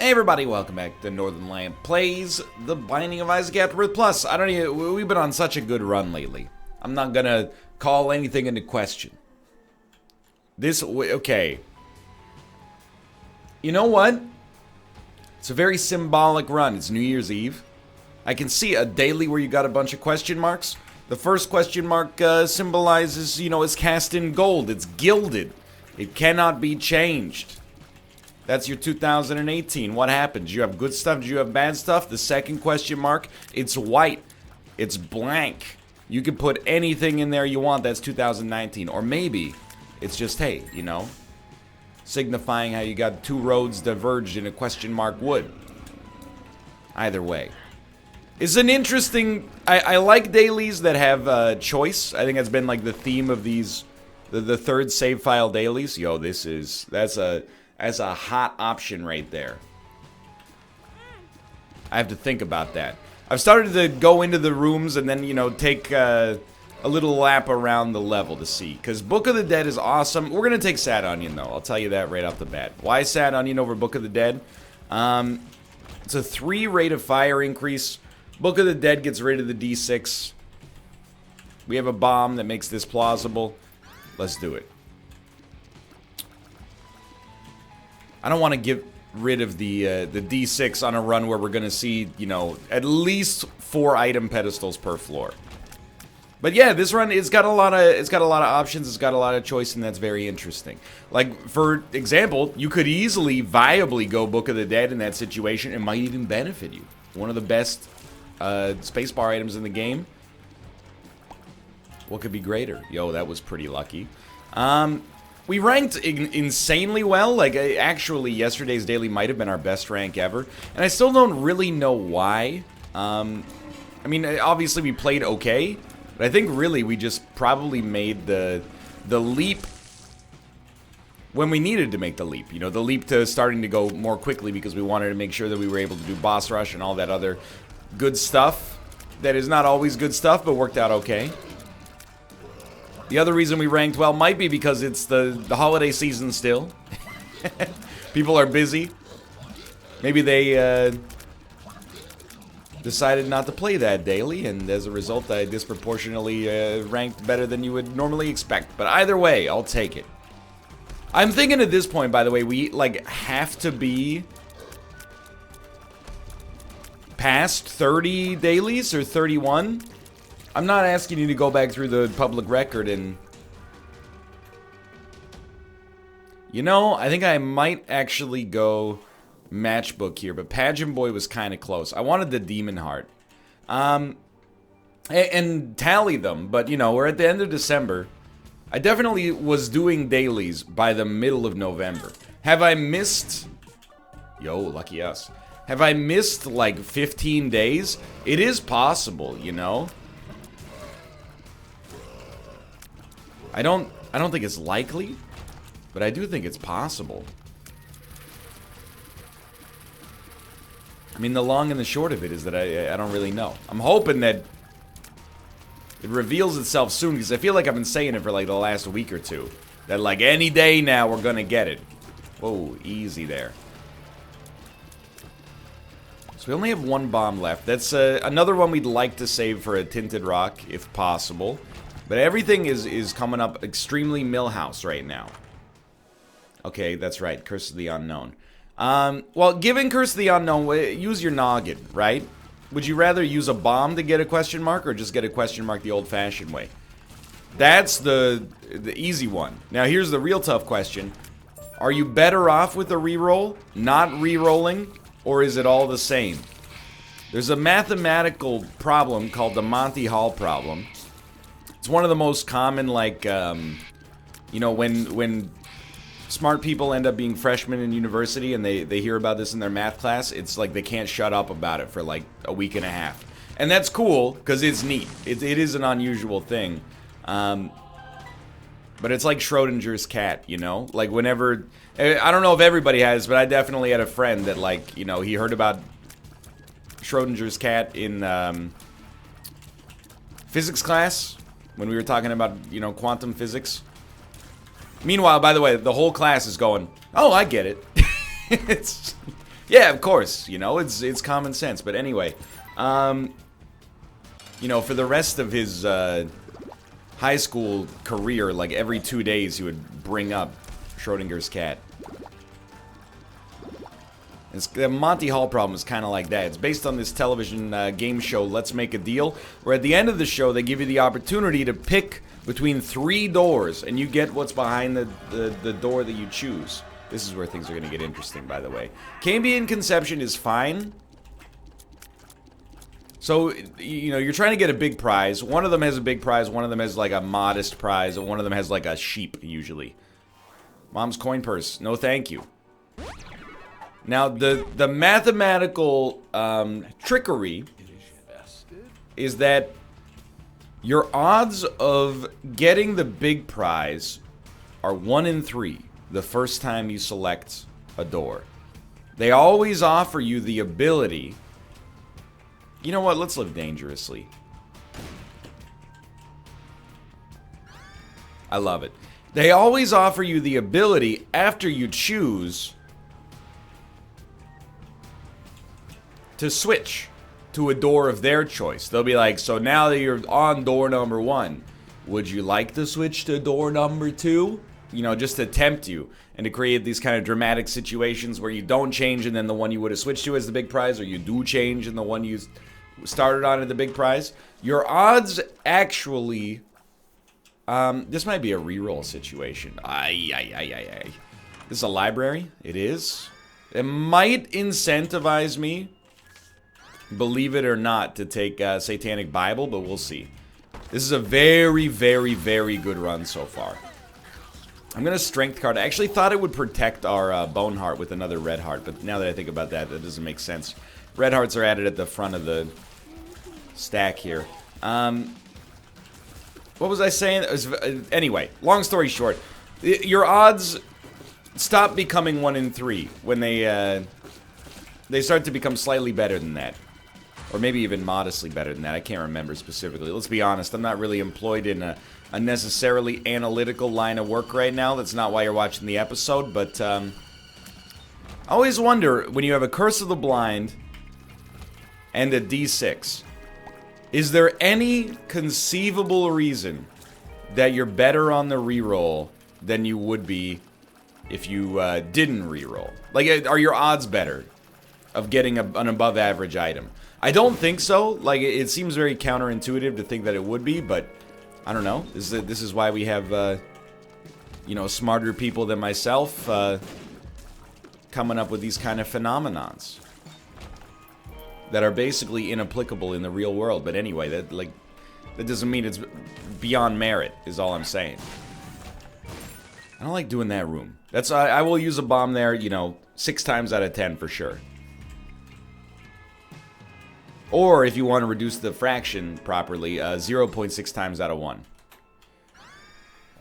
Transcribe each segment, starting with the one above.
Hey everybody, welcome back to Northernlion Plays The Binding of Isaac Afterbirth Plus. We've been on such a good run lately. I'm not gonna call anything into question. Okay. You know what? It's a very symbolic run. It's New Year's Eve. I can see a daily where you got a bunch of question marks. The first question mark symbolizes, it's cast in gold. It's gilded. It cannot be changed. That's your 2018. What happens? Do you have good stuff? Do you have bad stuff? The second question mark, it's white. It's blank. You can put anything in there you want. That's 2019. Or maybe it's just, hey, signifying how you got two roads diverged in a question mark wood. Either way. It's an interesting... I like dailies that have choice. I think that's been like the theme of these... The third save file dailies. Yo, that's a hot option right there. I have to think about that. I've started to go into the rooms and then, take a little lap around the level to see. Because Book of the Dead is awesome. We're going to take Sad Onion, though. I'll tell you that right off the bat. Why Sad Onion over Book of the Dead? It's a 3 rate of fire increase. Book of the Dead gets rid of the D6. We have a bomb that makes this plausible. Let's do it. I don't want to get rid of the D6 on a run where we're going to see, at least 4 item pedestals per floor. But yeah, this run it's got a lot of options, it's got a lot of choice, and that's very interesting. Like, for example, you could easily viably go Book of the Dead in that situation. It might even benefit you. One of the best spacebar items in the game. What could be greater? Yo, that was pretty lucky. We ranked insanely well. Like, actually, yesterday's daily might have been our best rank ever. And I still don't really know why. I mean, obviously we played okay. But I think really we just probably made the leap when we needed to make the leap. The leap to starting to go more quickly because we wanted to make sure that we were able to do boss rush and all that other good stuff. That is not always good stuff, but worked out okay. The other reason we ranked well might be because it's the holiday season still. People are busy. Maybe they decided not to play that daily, and as a result, I disproportionately ranked better than you would normally expect. But either way, I'll take it. I'm thinking at this point, by the way, we have to be past 30 dailies or 31. I'm not asking you to go back through the public record and... I think I might actually go matchbook here, but Pageant Boy was kind of close. I wanted the Demon Heart. And tally them, but, we're at the end of December. I definitely was doing dailies by the middle of November. Have I missed... Yo, lucky us. Have I missed, 15 days? It is possible, I don't think it's likely, but I do think it's possible. I mean, the long and the short of it is that I don't really know. I'm hoping that it reveals itself soon, because I feel like I've been saying it for the last week or two. That any day now we're gonna get it. Whoa, easy there. So we only have 1 bomb left. That's another one we'd like to save for a Tinted Rock, if possible. But everything is coming up extremely Millhouse right now. Okay, that's right. Curse of the Unknown. Well, given Curse of the Unknown, use your noggin, right? Would you rather use a bomb to get a question mark or just get a question mark the old-fashioned way? That's the easy one. Now, here's the real tough question. Are you better off with a reroll, not rerolling, or is it all the same? There's a mathematical problem called the Monty Hall problem. It's one of the most common, when smart people end up being freshmen in university and they hear about this in their math class, it's like they can't shut up about it for a week and a half. And that's cool, because it's neat. It is an unusual thing. But it's like Schrodinger's cat, whenever... I don't know if everybody has, but I definitely had a friend that, he heard about Schrodinger's cat in physics class. When we were talking about, quantum physics. Meanwhile, by the way, the whole class is going, oh, I get it. Yeah, of course. You know, it's common sense. But anyway, you know, for the rest of his high school career, like every 2 days, he would bring up Schrodinger's cat. The Monty Hall problem is kind of like that. It's based on this television game show, Let's Make a Deal, where at the end of the show, they give you the opportunity to pick between 3 doors, and you get what's behind the door that you choose. This is where things are going to get interesting, by the way. Cambion Conception is fine. So, you know, you're trying to get a big prize. One of them has a big prize, one of them has like a modest prize, and one of them has like a sheep, usually. Mom's coin purse. No thank you. Now, the mathematical trickery is that your odds of getting the big prize are 1 in 3 the first time you select a door. They always offer you the ability... You know what? Let's live dangerously. I love it. They always offer you the ability, after you choose... to switch to a door of their choice. They'll be like, so now that you're on door number 1, would you like to switch to door number 2? You know, just to tempt you and to create these kind of dramatic situations where you don't change and then the one you would have switched to as the big prize, or you do change and the one you started on at the big prize. Your odds actually... this might be a reroll situation. This is a library. It is. It might incentivize me, believe it or not, to take Satanic Bible, but we'll see. This is a very, very, very good run so far. I'm going to Strength card. I actually thought it would protect our Bone Heart with another Red Heart, but now that I think about that, that doesn't make sense. Red Hearts are added at the front of the stack here. What was I saying? Anyway, long story short, your odds stop becoming 1 in 3 when they start to become slightly better than that. Or maybe even modestly better than that. I can't remember specifically. Let's be honest, I'm not really employed in a necessarily analytical line of work right now. That's not why you're watching the episode, but I always wonder, when you have a Curse of the Blind and a D6, is there any conceivable reason that you're better on the reroll than you would be if you didn't reroll? Like, are your odds better of getting an above average item? I don't think so. Like, it seems very counterintuitive to think that it would be, but I don't know. This is why we have, you know, smarter people than myself coming up with these kind of phenomenons that are basically inapplicable in the real world. But anyway, that doesn't mean it's beyond merit, is all I'm saying. I don't like doing that room. I will use a bomb there, you know, 6 times out of 10 for sure. Or, if you want to reduce the fraction properly, 0.6 times out of 1.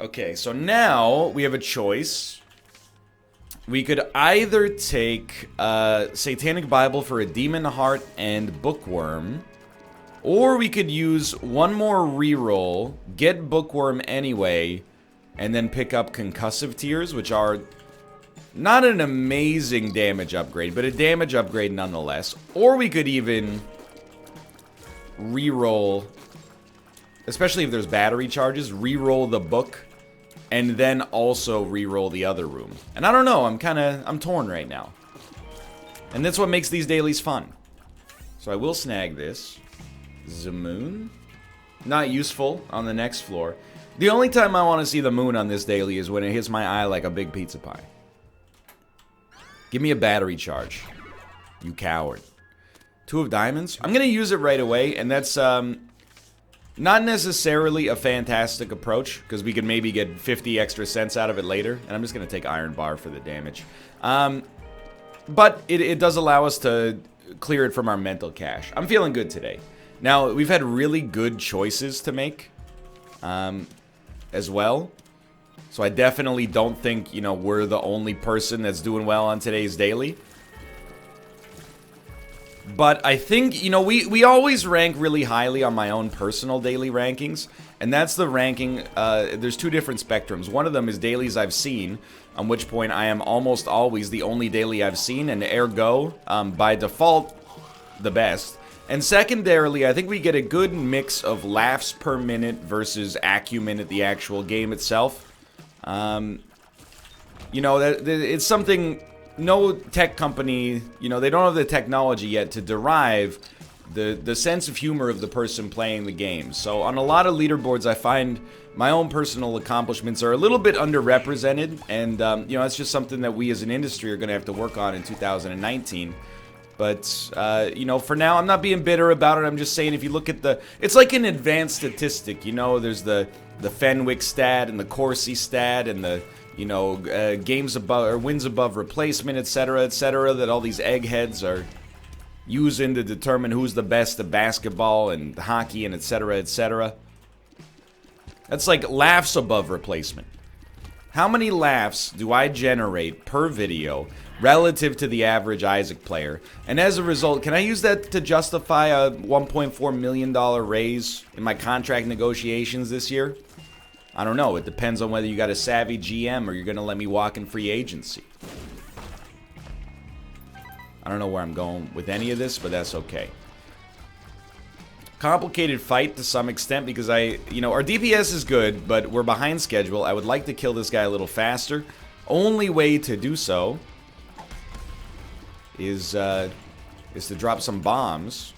Okay, so now we have a choice. We could either take Satanic Bible for a Demon Heart and Bookworm, or we could use one more reroll, get Bookworm anyway, and then pick up Concussive Tears, which are not an amazing damage upgrade, but a damage upgrade nonetheless. Or we could even reroll, especially if there's battery charges, reroll the book, and then also reroll the other room. And I don't know, I'm torn right now. And that's what makes these dailies fun. So I will snag this. The moon? Not useful on the next floor. The only time I want to see the moon on this daily is when it hits my eye like a big pizza pie. Give me a battery charge, you coward. 2 of diamonds. I'm going to use it right away, and that's not necessarily a fantastic approach, because we could maybe get 50 extra cents out of it later, and I'm just going to take Iron Bar for the damage. But it does allow us to clear it from our mental cache. I'm feeling good today. Now, we've had really good choices to make as well. So I definitely don't think, you know, we're the only person that's doing well on today's daily. But I think, you know, we always rank really highly on my own personal daily rankings. And that's the ranking, there's 2 different spectrums. One of them is dailies I've seen. on which point I am almost always the only daily I've seen, and ergo, by default, the best. And secondarily, I think we get a good mix of laughs per minute versus acumen at the actual game itself. You know, it's something no tech company, you know, they don't have the technology yet to derive the sense of humor of the person playing the game. So on a lot of leaderboards, I find my own personal accomplishments are a little bit underrepresented, and you know, it's just something that we as an industry are going to have to work on in 2019. But, you know, for now, I'm not being bitter about it. I'm just saying, if you look at it's like an advanced statistic, you know, there's the Fenwick stat and the Corsi stat and the, you know, games above, or wins above replacement, etc., that all these eggheads are using to determine who's the best at basketball and hockey and etc. That's like laughs above replacement. How many laughs do I generate per video relative to the average Isaac player? And as a result, can I use that to justify a $1.4 million raise in my contract negotiations this year? I don't know. It depends on whether you got a savvy GM or you're going to let me walk in free agency. I don't know where I'm going with any of this, but that's okay. Complicated fight to some extent because you know, our DPS is good, but we're behind schedule. I would like to kill this guy a little faster. Only way to do so is to drop some bombs.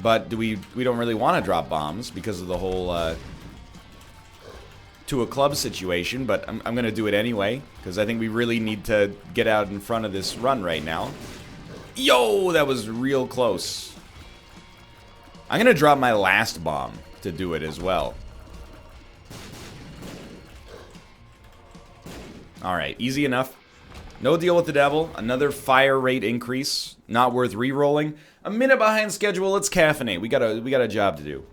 But we don't really want to drop bombs because of the whole to a club situation, but I'm going to do it anyway because I think we really need to get out in front of this run right now. Yo, that was real close. I'm going to drop my last bomb to do it as well. Alright, easy enough. No deal with the devil. Another fire rate increase. Not worth re-rolling. A minute behind schedule. Let's caffeinate. We got a job to do.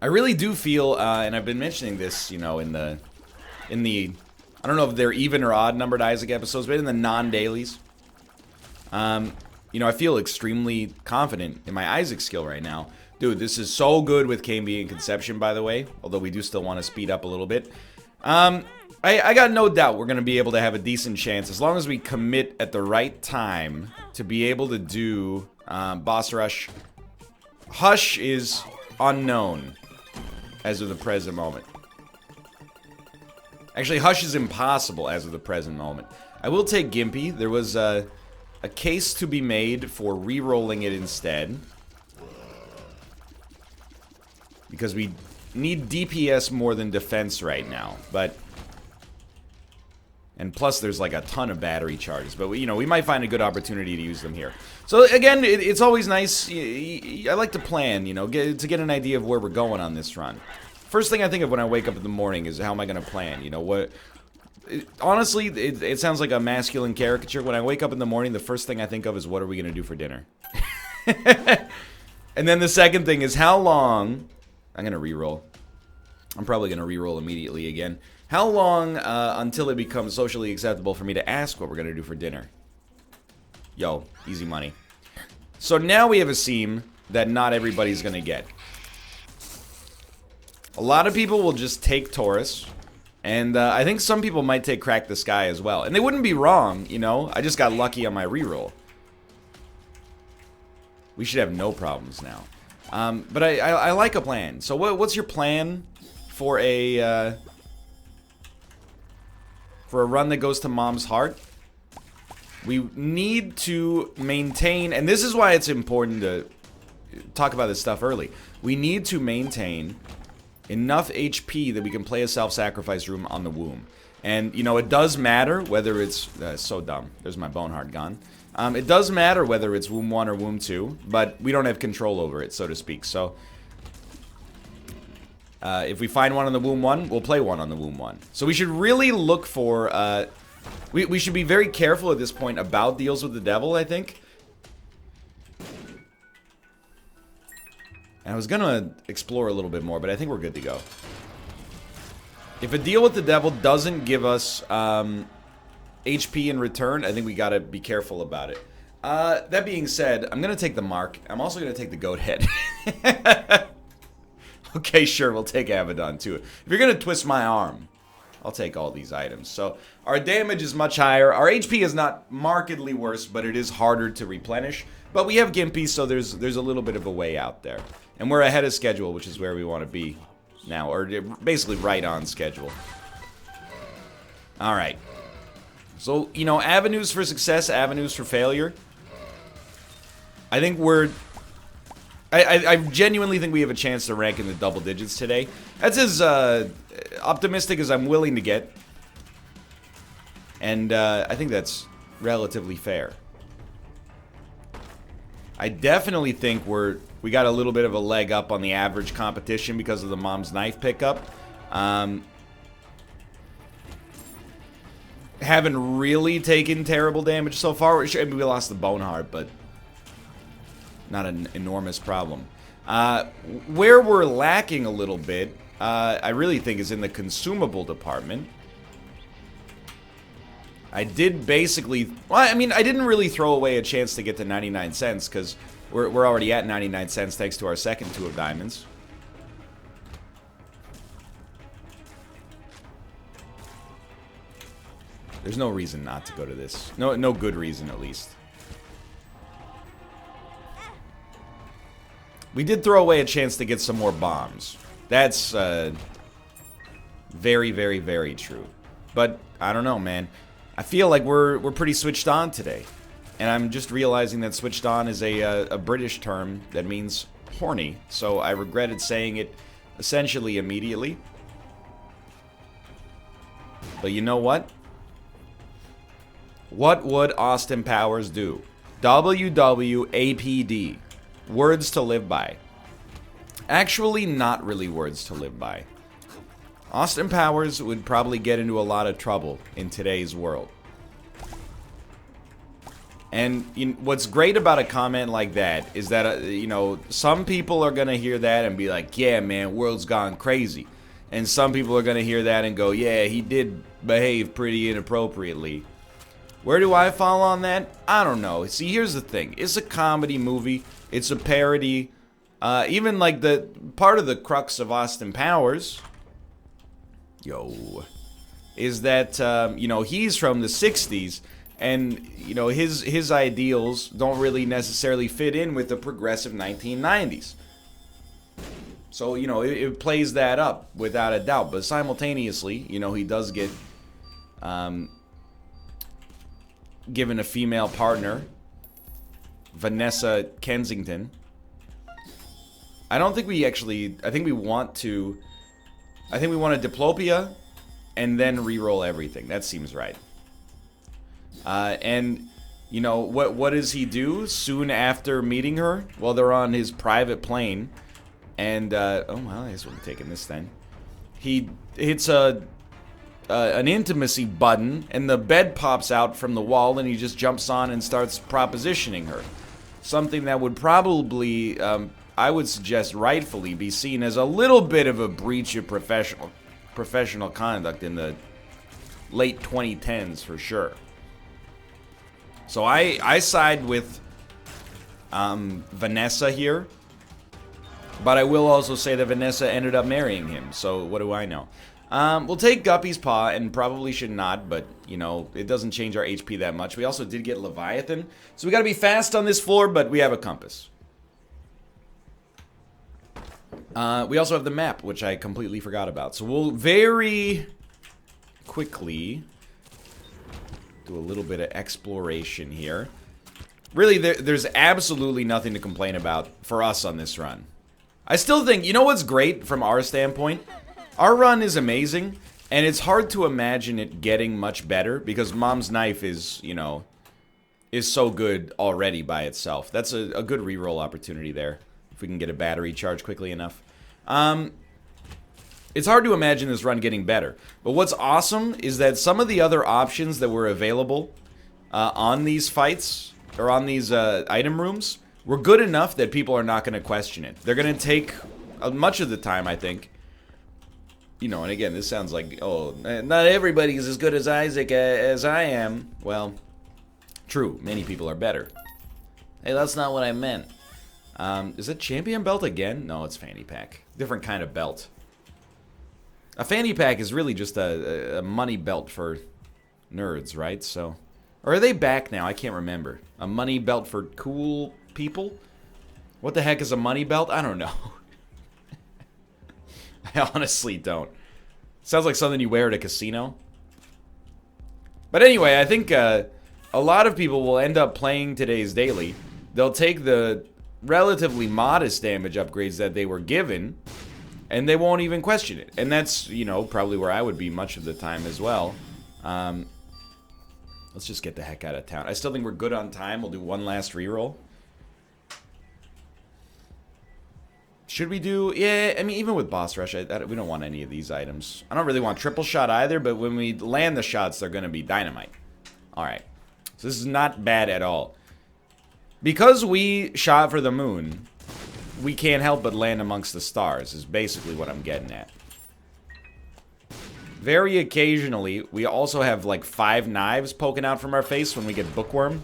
I really do feel, and I've been mentioning this, you know, in the, I don't know if they're even or odd numbered Isaac episodes, but in the non-dailies, you know, I feel extremely confident in my Isaac skill right now. Dude, this is so good with KMB and Conception, by the way, although we do still want to speed up a little bit. I got no doubt we're going to be able to have a decent chance, as long as we commit at the right time to be able to do boss rush. Hush is unknown as of the present moment. Actually, Hush is impossible as of the present moment. I will take Gimpy. There was a case to be made for re-rolling it instead, because we need DPS more than defense right now, but... And plus, there's like a ton of battery charges, but you know, we might find a good opportunity to use them here. So again, it's always nice. I like to plan, you know, to get an idea of where we're going on this run. First thing I think of when I wake up in the morning is how am I going to plan? You know what? Honestly, it sounds like a masculine caricature. When I wake up in the morning, the first thing I think of is what are we going to do for dinner? And then the second thing is how long. I'm going to re-roll. I'm probably going to re-roll immediately again. How long until it becomes socially acceptable for me to ask what we're going to do for dinner? Yo, easy money. So now we have a seam that not everybody's going to get. A lot of people will just take Taurus. And I think some people might take Crack the Sky as well. And they wouldn't be wrong, you know. I just got lucky on my reroll. We should have no problems now. But I like a plan. So what's your plan for a run that goes to Mom's heart? We need to maintain, and this is why it's important to talk about this stuff early. We need to maintain enough HP that we can play a self-sacrifice room on the womb. And, you know, it does matter whether it's... so dumb. There's my bone heart gone. It does matter whether it's womb 1 or womb 2, but we don't have control over it, so to speak. So, if we find one on the womb 1, we'll play one on the womb 1. So we should really look for... we should be very careful at this point about deals with the devil, I think. And I was gonna explore a little bit more, but I think we're good to go. If a deal with the devil doesn't give us HP in return, I think we gotta be careful about it. That being said, I'm gonna take the mark. I'm also gonna take the goat head. Okay, sure, we'll take Abaddon too. If you're gonna twist my arm, I'll take all these items. So our damage is much higher. Our HP is not markedly worse, but it is harder to replenish. But we have Gimpy, so there's a little bit of a way out there. And we're ahead of schedule, which is where we want to be now. Or basically right on schedule. Alright. So, you know, avenues for success, avenues for failure. I think I genuinely think we have a chance to rank in the double digits today. That's as optimistic as I'm willing to get. And I think that's relatively fair. I definitely think we got a little bit of a leg up on the average competition because of the mom's knife pickup. Haven't really taken terrible damage so far. I mean, we lost the bone heart, but not an enormous problem. Where we're lacking a little bit, I really think is in the consumable department. I did basically... Well, I mean, I didn't really throw away a chance to get to 99 cents, because we're already at 99 cents thanks to our second 2 of diamonds. There's no reason not to go to this. No good reason, at least. We did throw away a chance to get some more bombs. That's very, very, very true. But I don't know, man. I feel like we're pretty switched on today. And I'm just realizing that switched on is a British term that means horny. So I regretted saying it essentially immediately. But you know what? What would Austin Powers do? WWAPD. Words to live by. Actually, not really words to live by. Austin Powers would probably get into a lot of trouble in today's world. And what's great about a comment like that is that, you know, some people are going to hear that and be like, yeah, man, world's gone crazy. And some people are going to hear that and go, yeah, he did behave pretty inappropriately. Where do I fall on that? I don't know. See, here's the thing. It's a comedy movie. It's a parody. Even like the part of the crux of Austin Powers, is that, you know, he's from the 60s. And, you know, his ideals don't really necessarily fit in with the progressive 1990s. So, you know, it plays that up without a doubt. But simultaneously, you know, he does get given a female partner, Vanessa Kensington. I don't think we actually... I think we want a Diplopia and then re-roll everything. That seems right. And, you know, what does he do soon after meeting her? Well, they're on his private plane. And, oh, well, I guess we're taking this then. He hits an intimacy button, and the bed pops out from the wall, and he just jumps on and starts propositioning her. Something that would probably, I would suggest rightfully, be seen as a little bit of a breach of professional conduct in the late 2010s, for sure. So I side with Vanessa here, but I will also say that Vanessa ended up marrying him, so what do I know? We'll take Guppy's Paw, and probably should not, but, you know, it doesn't change our HP that much. We also did get Leviathan, so we gotta be fast on this floor, but we have a compass. We also have the map, which I completely forgot about, so we'll very quickly do a little bit of exploration here. Really, there's absolutely nothing to complain about for us on this run. I still think, you know what's great from our standpoint? Our run is amazing, and it's hard to imagine it getting much better because Mom's Knife is, you know, is so good already by itself. That's a good reroll opportunity there, if we can get a battery charge quickly enough. It's hard to imagine this run getting better. But what's awesome is that some of the other options that were available on these fights, or on these item rooms, were good enough that people are not going to question it. They're going to take much of the time, I think. You know, and again, this sounds like, oh, not everybody is as good as Isaac as I am. Well, true, many people are better. Hey, that's not what I meant. Is it champion belt again? No, it's fanny pack. Different kind of belt. A fanny pack is really just a money belt for nerds, right? So, or are they back now? I can't remember. A money belt for cool people? What the heck is a money belt? I don't know. I honestly don't. Sounds like something you wear at a casino. But anyway, I think a lot of people will end up playing today's daily. They'll take the relatively modest damage upgrades that they were given, and they won't even question it. And that's, you know, probably where I would be much of the time as well. Let's just get the heck out of town. I still think we're good on time. We'll do one last reroll. Should we do... Yeah, I mean, even with boss rush, we don't want any of these items. I don't really want triple shot either, but when we land the shots, they're going to be dynamite. Alright. So this is not bad at all. Because we shot for the moon, we can't help but land amongst the stars, is basically what I'm getting at. Very occasionally, we also have like 5 knives poking out from our face when we get bookworm.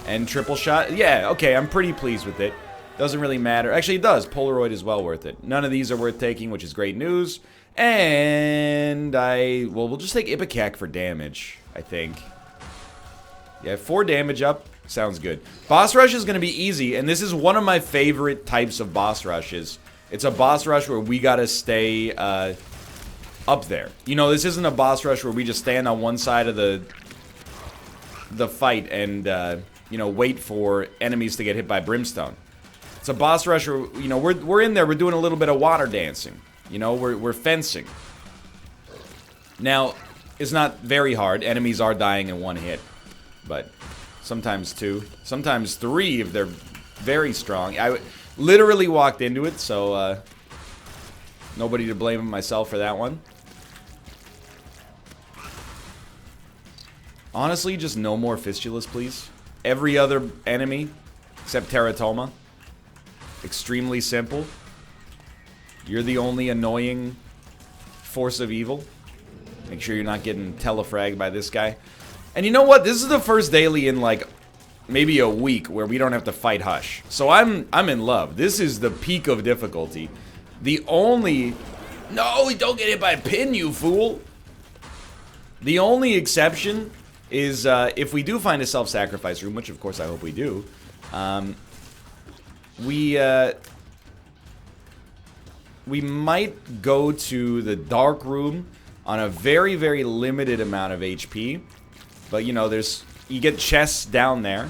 And triple shot. Yeah, okay, I'm pretty pleased with it. Doesn't really matter. Actually, it does. Polaroid is well worth it. None of these are worth taking, which is great news. And well, we'll just take Ipecac for damage, I think. Yeah, 4 damage up. Sounds good. Boss rush is going to be easy, and this is one of my favorite types of boss rushes. It's a boss rush where we got to stay up there. You know, this isn't a boss rush where we just stand on one side of the fight and, you know, wait for enemies to get hit by brimstone. It's a boss rush where, you know, we're in there, we're doing a little bit of water dancing. You know, we're fencing. Now, it's not very hard. Enemies are dying in 1 hit. But sometimes 2. Sometimes 3 if they're very strong. I literally walked into it, so nobody to blame myself for that one. Honestly, just no more fistulas, please. Every other enemy except Teratoma. Extremely simple. You're the only annoying force of evil. Make sure you're not getting telefragged by this guy. And you know what? This is the first daily in like maybe a week where we don't have to fight Hush. So I'm in love. This is the peak of difficulty. The only... No, don't get hit by a pin, you fool! The only exception is if we do find a self-sacrifice room, which of course I hope we do, we might go to the dark room on a very, very limited amount of HP. But, you know, you get chests down there.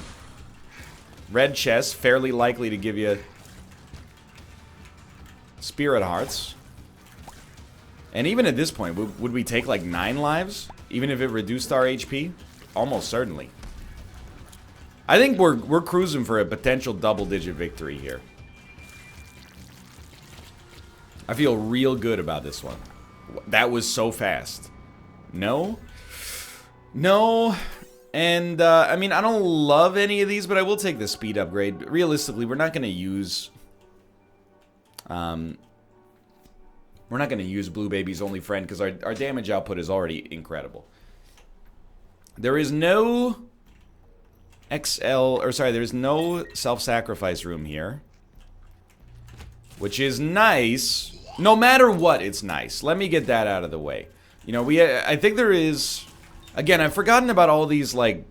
Red chests, fairly likely to give you spirit hearts. And even at this point, would we take like 9 lives? Even if it reduced our HP? Almost certainly. I think we're cruising for a potential double-digit victory here. I feel real good about this one. That was so fast. No? No. And, I mean, I don't love any of these, but I will take the speed upgrade. Realistically, we're not going to use... we're not going to use Blue Baby's only friend, because our damage output is already incredible. There is no... there's no self-sacrifice room here. Which is nice. No matter what, it's nice. Let me get that out of the way. You know, I think there is... Again, I've forgotten about all these, like,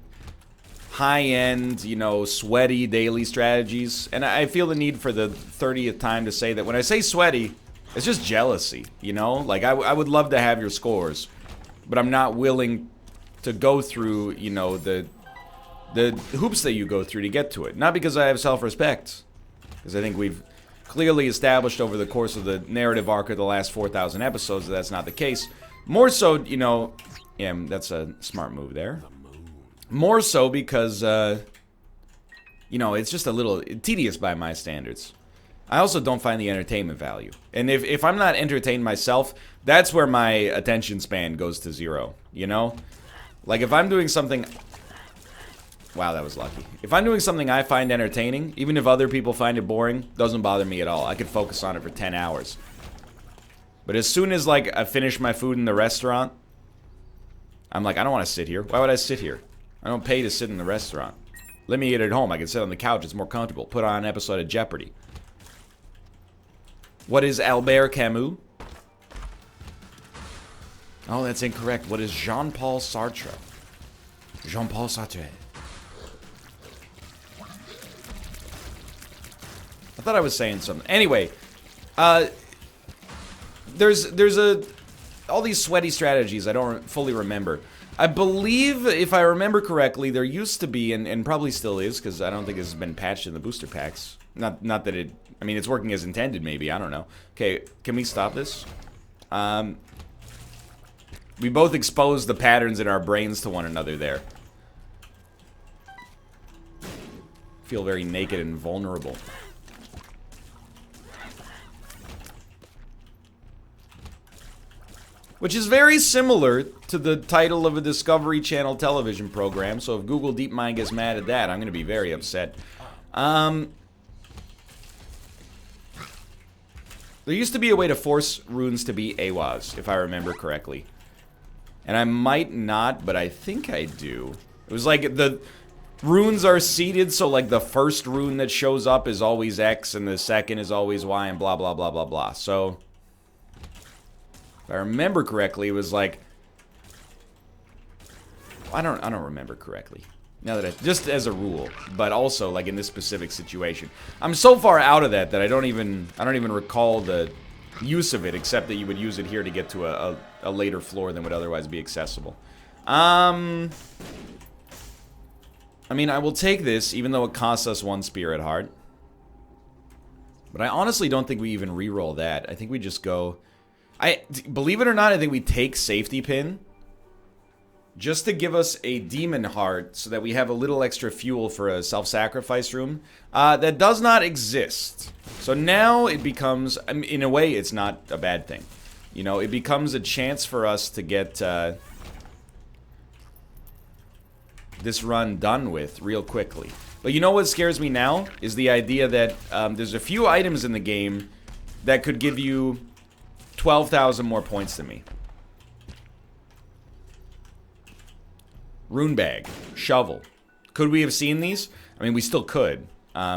high-end, you know, sweaty daily strategies. And I feel the need for the 30th time to say that when I say sweaty, it's just jealousy, you know? Like, I would love to have your scores. But I'm not willing to go through, you know, the hoops that you go through to get to it. Not because I have self-respect. Because I think we've clearly established over the course of the narrative arc of the last 4,000 episodes that that's not the case. More so, you know... Yeah, that's a smart move there. More so because, you know, it's just a little tedious by my standards. I also don't find the entertainment value. And if I'm not entertained myself, that's where my attention span goes to 0, you know? Like, if I'm doing something... Wow, that was lucky. If I'm doing something I find entertaining, even if other people find it boring, doesn't bother me at all. I could focus on it for 10 hours. But as soon as, like, I finish my food in the restaurant... I'm like, I don't want to sit here. Why would I sit here? I don't pay to sit in the restaurant. Let me eat at home. I can sit on the couch. It's more comfortable. Put on an episode of Jeopardy. What is Albert Camus? Oh, that's incorrect. What is Jean-Paul Sartre? Jean-Paul Sartre. I thought I was saying something. Anyway, there's all these sweaty strategies I don't fully remember. I believe, if I remember correctly, there used to be, and probably still is, because I don't think this has been patched in the booster packs. Not that it... I mean, it's working as intended, maybe. I don't know. Okay, can we stop this? We both exposed the patterns in our brains to one another there. Feel very naked and vulnerable. Which is very similar to the title of a Discovery Channel television program, so if Google DeepMind gets mad at that, I'm going to be very upset. There used to be a way to force runes to be AWAS, if I remember correctly. And I might not, but I think I do. It was like the runes are seeded, so like the first rune that shows up is always X, and the second is always Y, and blah, blah, blah, blah, blah. So... if I remember correctly, it was like... I don't remember correctly. Now that just as a rule, but also like in this specific situation. I'm so far out of that I don't even recall the use of it, except that you would use it here to get to a later floor than would otherwise be accessible. I mean, I will take this, even though it costs us 1 Spirit Heart. But I honestly don't think we even re-roll that. I think we just go... believe it or not, I think we take Safety Pin just to give us a Demon Heart so that we have a little extra fuel for a self-sacrifice room that does not exist. So now it becomes, I mean, in a way, it's not a bad thing. You know, it becomes a chance for us to get this run done with real quickly. But you know what scares me now? Is the idea that there's a few items in the game that could give you 12,000 more points than me. Rune Bag. Shovel. Could we have seen these? I mean, we still could.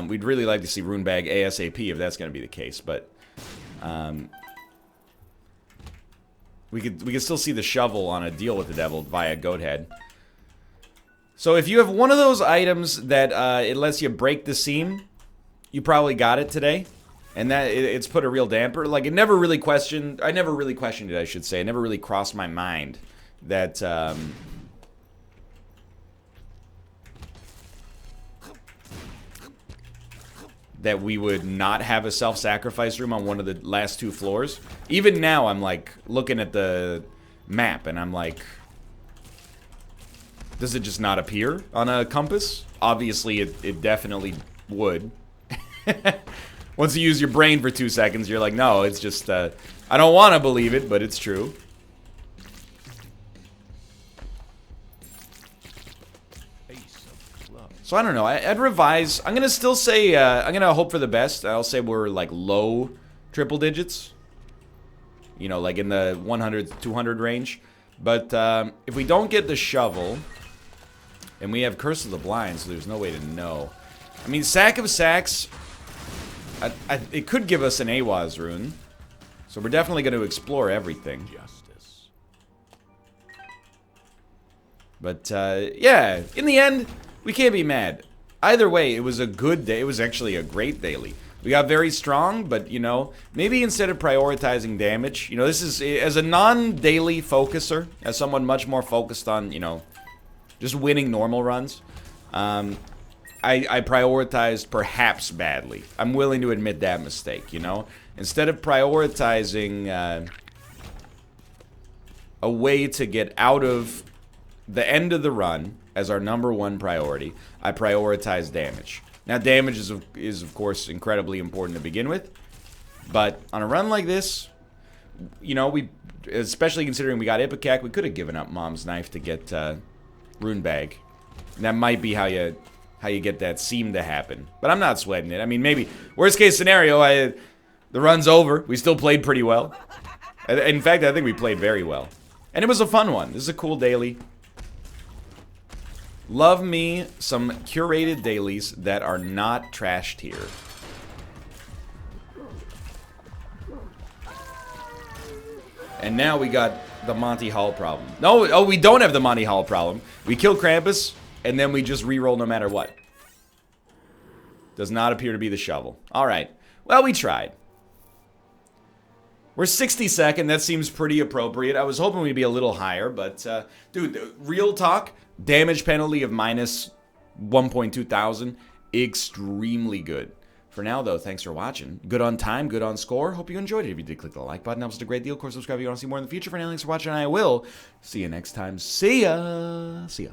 We'd really like to see Rune Bag ASAP if that's going to be the case, but... we could still see the shovel on a deal with the devil via Goathead. So if you have one of those items that it lets you break the seam, you probably got it today. And that it's put a real damper. Like, it never really questioned... I never really questioned it, I should say. It never really crossed my mind that... that we would not have a self-sacrifice room on one of the last 2 floors. Even now, I'm, like, looking at the map, and I'm like... does it just not appear on a compass? Obviously, it definitely would. Once you use your brain for 2 seconds, you're like, no, it's just, I don't want to believe it, but it's true. So I don't know, I'd revise. I'm going to still say, I'm going to hope for the best. I'll say we're, like, low triple digits. You know, like in the 100, 200 range. But if we don't get the shovel, and we have Curse of the Blind, so there's no way to know. I mean, Sack of Sacks... it could give us an AWAS rune. So we're definitely going to explore everything. Justice. But, yeah, in the end, we can't be mad. Either way, it was a good day. It was actually a great daily. We got very strong, but, you know, maybe instead of prioritizing damage, you know, this is, as a non-daily focuser, as someone much more focused on, you know, just winning normal runs, I prioritized perhaps badly. I'm willing to admit that mistake, you know? Instead of prioritizing a way to get out of the end of the run as our #1 priority, I prioritize damage. Now, damage is of course incredibly important to begin with, but on a run like this, you know, especially considering we got Ipecac, we could have given up Mom's Knife to get Rune Bag. And that might be how you get that seam to happen. But I'm not sweating it. I mean, maybe worst case scenario, the run's over. We still played pretty well. In fact, I think we played very well. And it was a fun one. This is a cool daily. Love me some curated dailies that are not trashed here. And now we got the Monty Hall problem. No, oh, we don't have the Monty Hall problem. We kill Krampus, and then we just reroll no matter what. Does not appear to be the shovel. All right. Well, we tried. We're 62nd. That seems pretty appropriate. I was hoping we'd be a little higher, but, dude, real talk, damage penalty of minus 1.2 thousand, extremely good. For now, though, thanks for watching. Good on time, good on score. Hope you enjoyed it. If you did, click the like button. Helps us a great deal. Of course, subscribe if you want to see more in the future. For now, thanks for watching. I will see you next time. See ya. See ya.